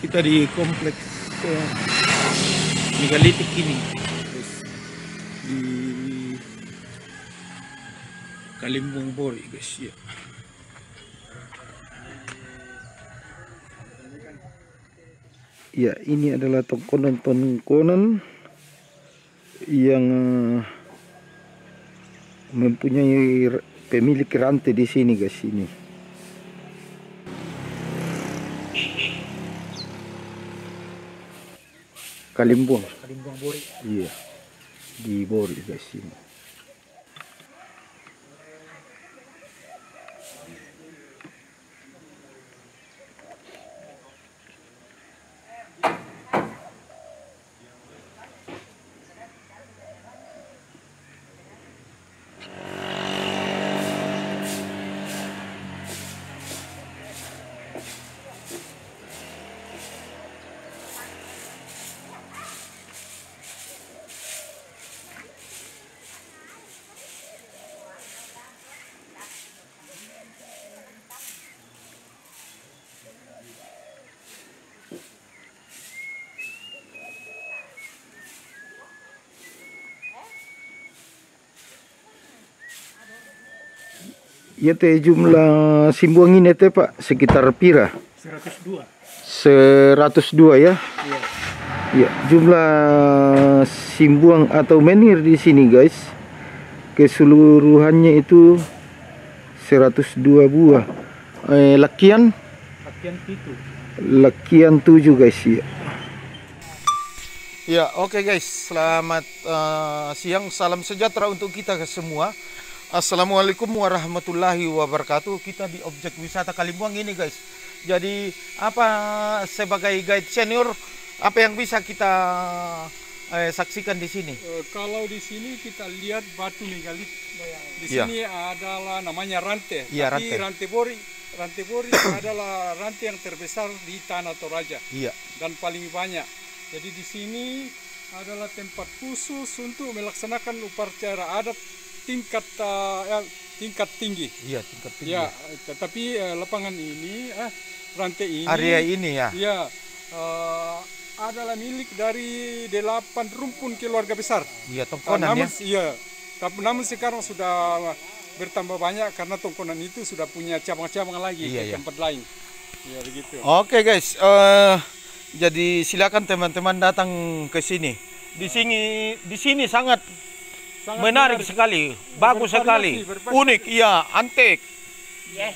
kita di kompleks megalitik ini, guys, di Kalimbong Bori, guys, ya. Ya, ini adalah tongkonan-tongkonan yang mempunyai pemilik rantai di sini, guys. Ini Kalimbong Bori. Iya, di Bori, guys, ini. Ya teh jumlah simbuang ini teh Pak sekitar pira? 102. 102 ya? Iya. Ya, jumlah simbuang atau menhir di sini, guys, keseluruhannya itu 102 buah. Lakian 7, guys, ya. Ya, oke, guys. Selamat siang, salam sejahtera untuk kita semua. Assalamualaikum warahmatullahi wabarakatuh. Kita di objek wisata Kalimbong ini, guys. Jadi sebagai guide senior, apa yang bisa kita saksikan di sini? Kalau di sini kita lihat batu megalit. Di sini adalah namanya rantai. Iya, tapi rantai Bori adalah rantai yang terbesar di Tanah Toraja. Iya. Dan paling banyak. Jadi di sini adalah tempat khusus untuk melaksanakan upacara adat tingkat tinggi. Iya, tingkat tinggi. Ya, tetapi lapangan ini, rantai ini, area ini ya. Ya, adalah milik dari 8 rumpun keluarga besar. Iya, tongkonan ya. Iya, namun sekarang sudah bertambah banyak karena tongkonan itu sudah punya cabang-cabang lagi ke tempat lain. Ya, begitu. Oke, guys. Jadi silakan teman-teman datang ke sini. Di sini sangat menarik sekali, bagus sekali, unik, iya, antik. Yes.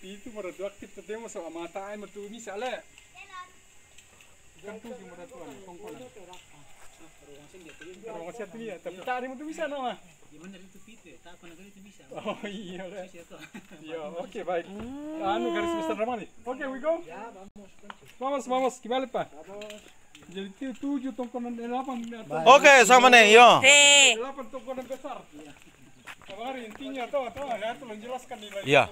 Itu radioaktif tertemu sama mata air mertu misalnya. Kan tuh gimana tuan, tongkonan. Orang siat ini ya, tapi tak ada mertu bisa nama. Gimana itu pite, tak pernah itu bisa. Oh iya kan. Iya, oke baik. Anu garis besar nama nih. Oke, we go. Ya, Vamos, gimana Pak? Jadi itu 7 tongkonan 8. Oke, sama nih, yo. 8 tongkonan besar. Kamari intinya tahu ya, itu menjelaskan nilai. Iya.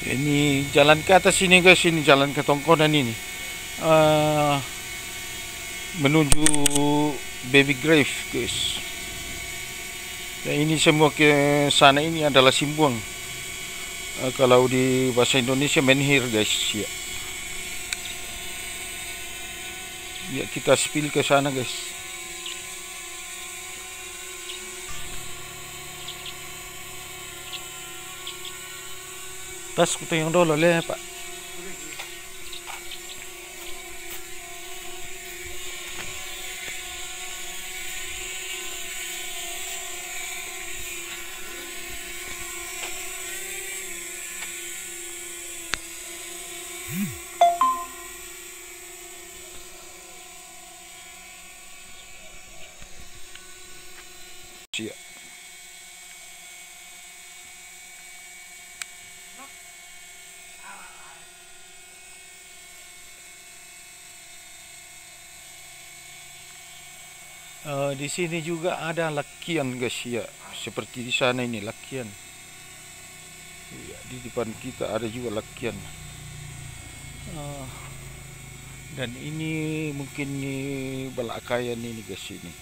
Ini jalan ke atas ini, guys, ini jalan ke tongkonan ini, menuju baby grave, guys. Dan ini semua ke sana ini adalah simbuang. Kalau di bahasa Indonesia menhir, guys, ya. Ya, kita spill ke sana, guys. Tas ko yung dolo le Pak. Siap. Di sini juga ada lakian guys ya, seperti di sana ini lakian. Ya, di depan kita ada juga lakian. Dan ini mungkin nih balakayan ini guys ini.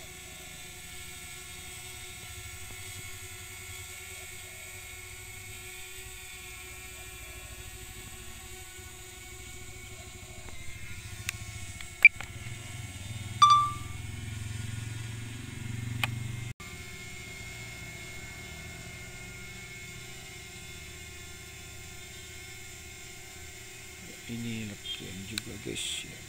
Ini lakian juga guys ya.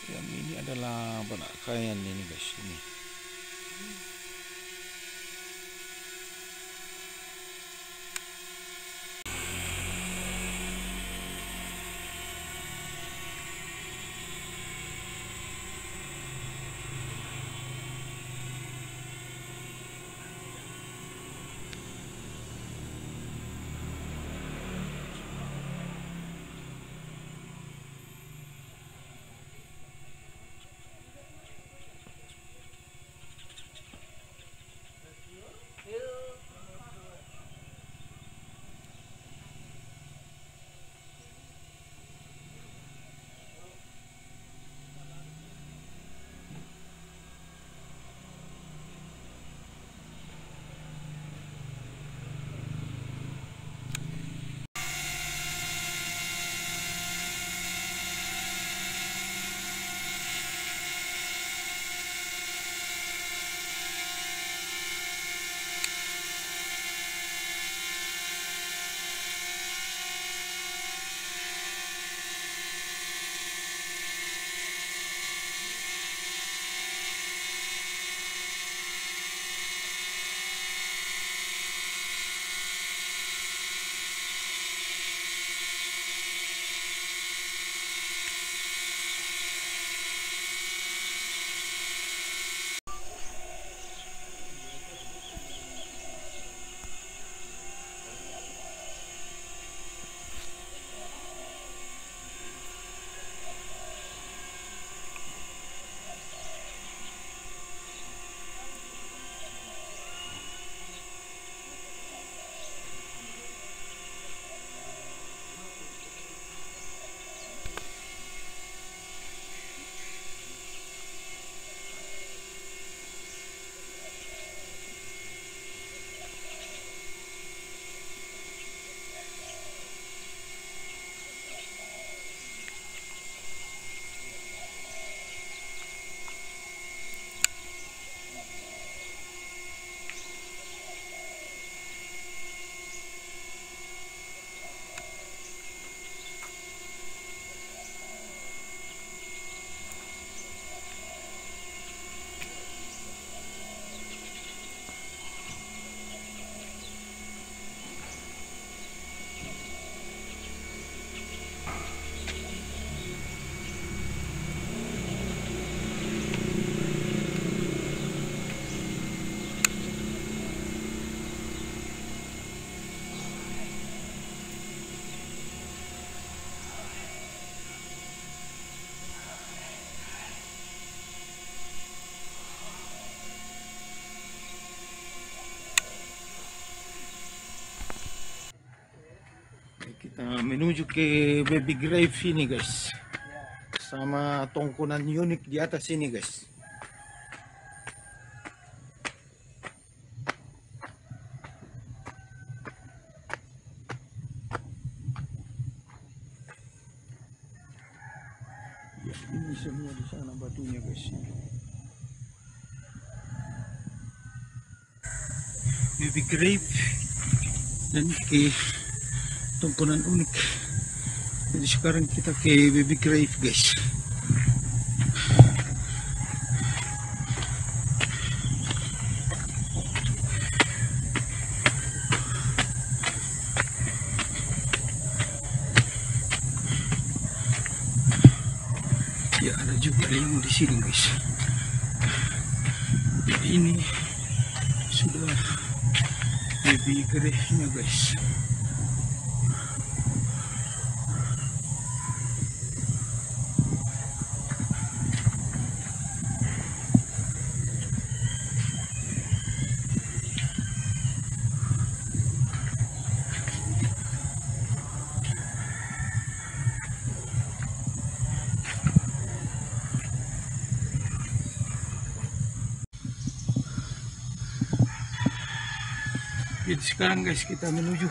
Yang ini adalah balakayan ini guys ini. Kita menuju ke baby grave ini guys, sama tongkonan unik di atas ini guys. Ya, ini semua di sana batunya guys. Baby grave dan ke tongkonan unik Jadi sekarang kita ke Baby Grave guys. Ya ada juga yang di sini guys. Ya, ini sudah Baby Grave-nya guys. Jadi sekarang guys kita menuju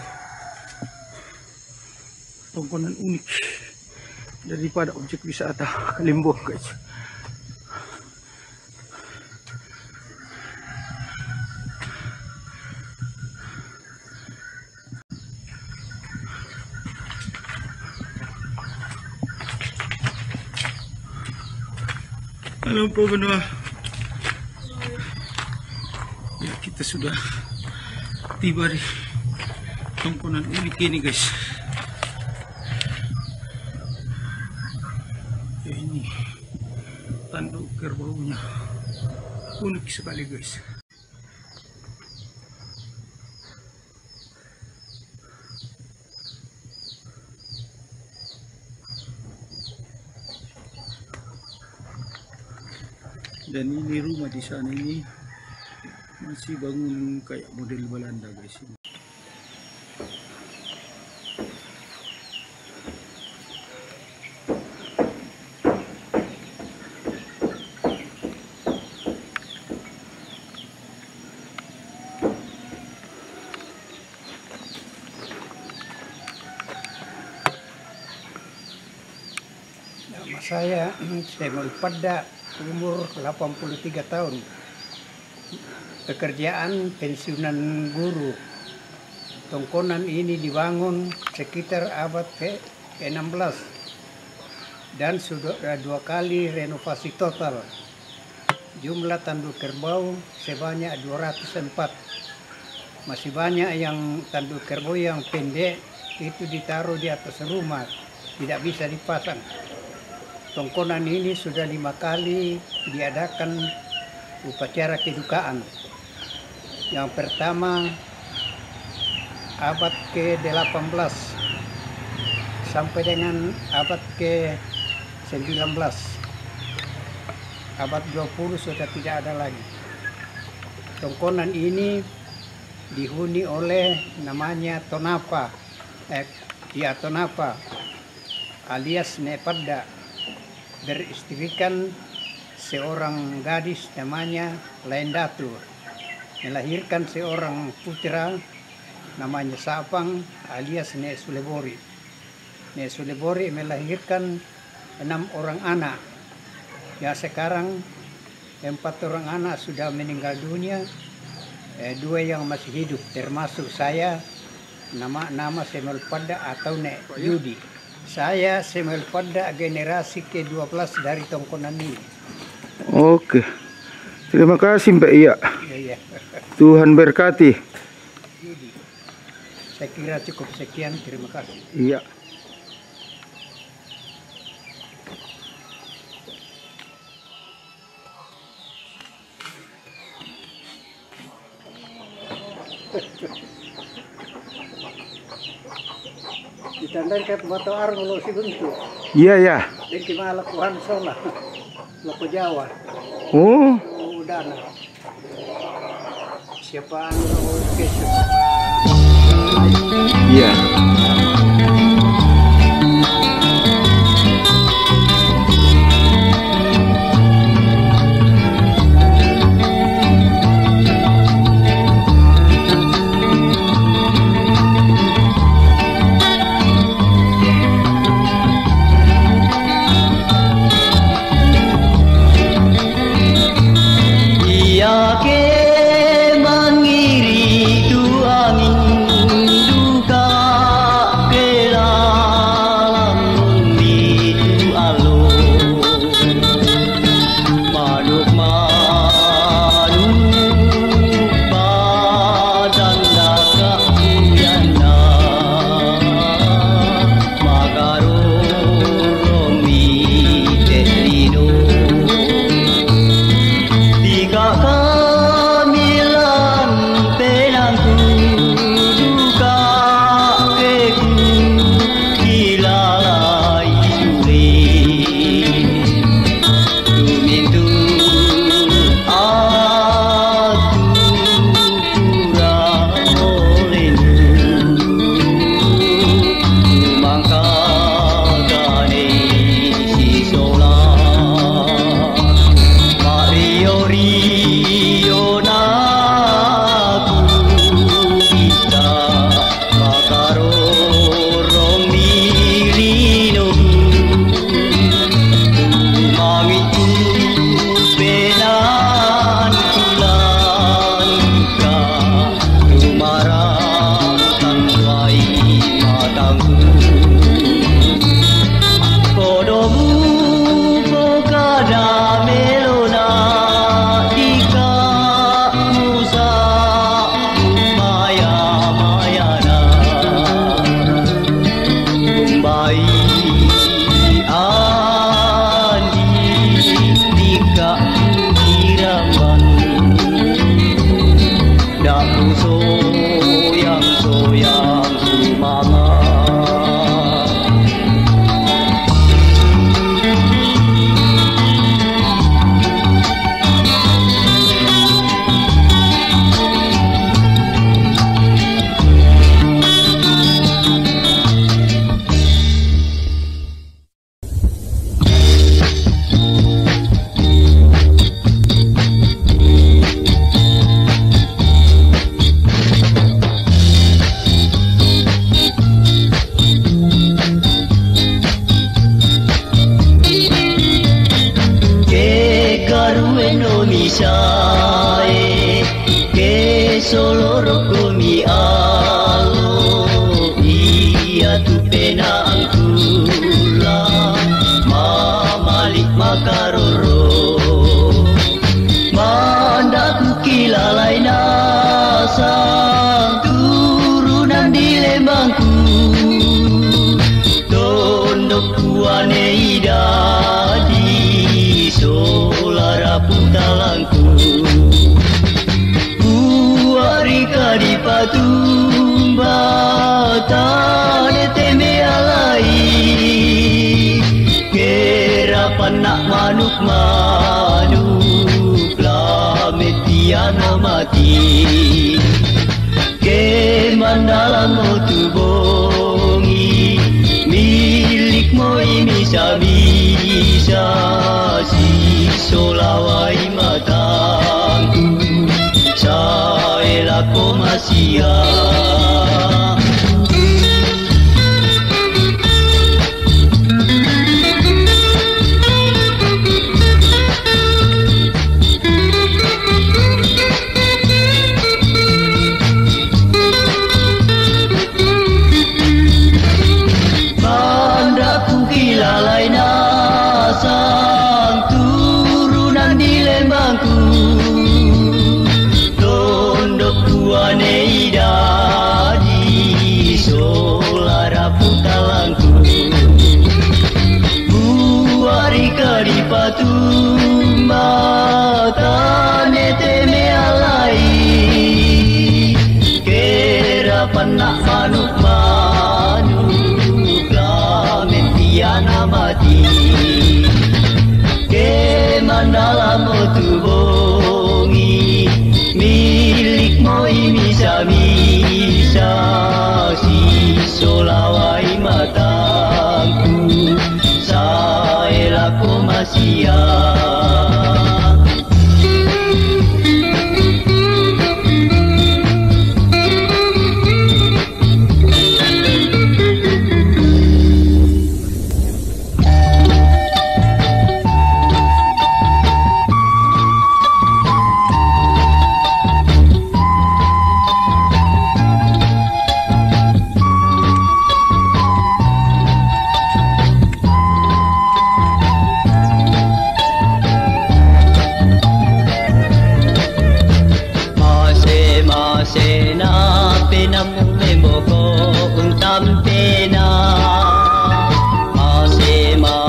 tongkonan unik daripada objek wisata Kalimbong guys. Halo po Benua. Ya kita sudah tiba di tongkonan unik ini guys. Ya ini tanduk kerbaunya unik sekali guys. Dan ini rumah di sana ini masih bangun kayak model Belanda guys. Nama saya Samuel Padda, umur 83 tahun. Pekerjaan pensiunan guru. Tongkonan ini dibangun sekitar abad ke-16 dan sudah 2 kali renovasi total. Jumlah tanduk kerbau sebanyak 204. Masih banyak yang tanduk kerbau yang pendek itu ditaruh di atas rumah, tidak bisa dipasang. Tongkonan ini sudah 5 kali diadakan upacara kedukaan. Yang pertama abad ke-18 sampai dengan abad ke-19. Abad 20 sudah tidak ada lagi. Tongkonan ini dihuni oleh namanya Tonapa, Tonapa alias Nepadda, beristrikan seorang gadis namanya Laendatu, melahirkan seorang putra namanya Sapang alias Nek Sulebori. Nek Sulebori melahirkan 6 orang anak. Ya sekarang 4 orang anak sudah meninggal dunia, 2 yang masih hidup termasuk saya, nama Samuel Padda atau Nek Yudi. Saya Samuel Padda, generasi ke-12 dari tongkonan ini. Oke. Terima kasih Mbak Iya. Ya. Tuhan berkati. Yudi. Saya kira cukup sekian, terima kasih. Iya. Ditandai kat batu arang lo si bentuk. Iya ya. Dan kemana lakukan sholat. Laku Jawa. Oh. Udana. Siapa anu kesuk. Iya. Mengiri tu angin duka tuane idadi solara putalangku buarika di patumba tane teme alai kerapan nak manuk lametiana mati ke mandalam tu bongi milik moi misa si solawai matangku saela komasia lalai nasang turunan di lembangku tondok tuane idadi solara putalangku buarika di patumba tane teme alai kerapan nak manuk yana mati ke mandalam tu bongi milik moi misa si solawai matangku saela komasia Sena pena mumemoko untam pena masena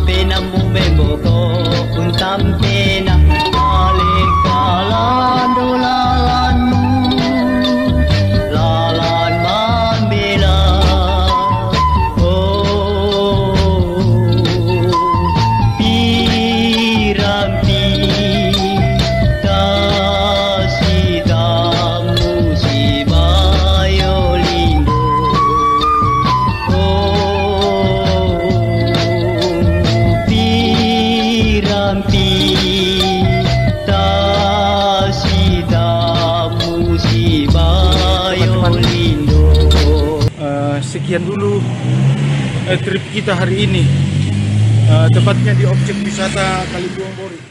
pena mumemoko untam pena alekalan dolalanmu lalan mambela pirampi sekian dulu trip kita hari ini, tepatnya di objek wisata Kalibuang Bori.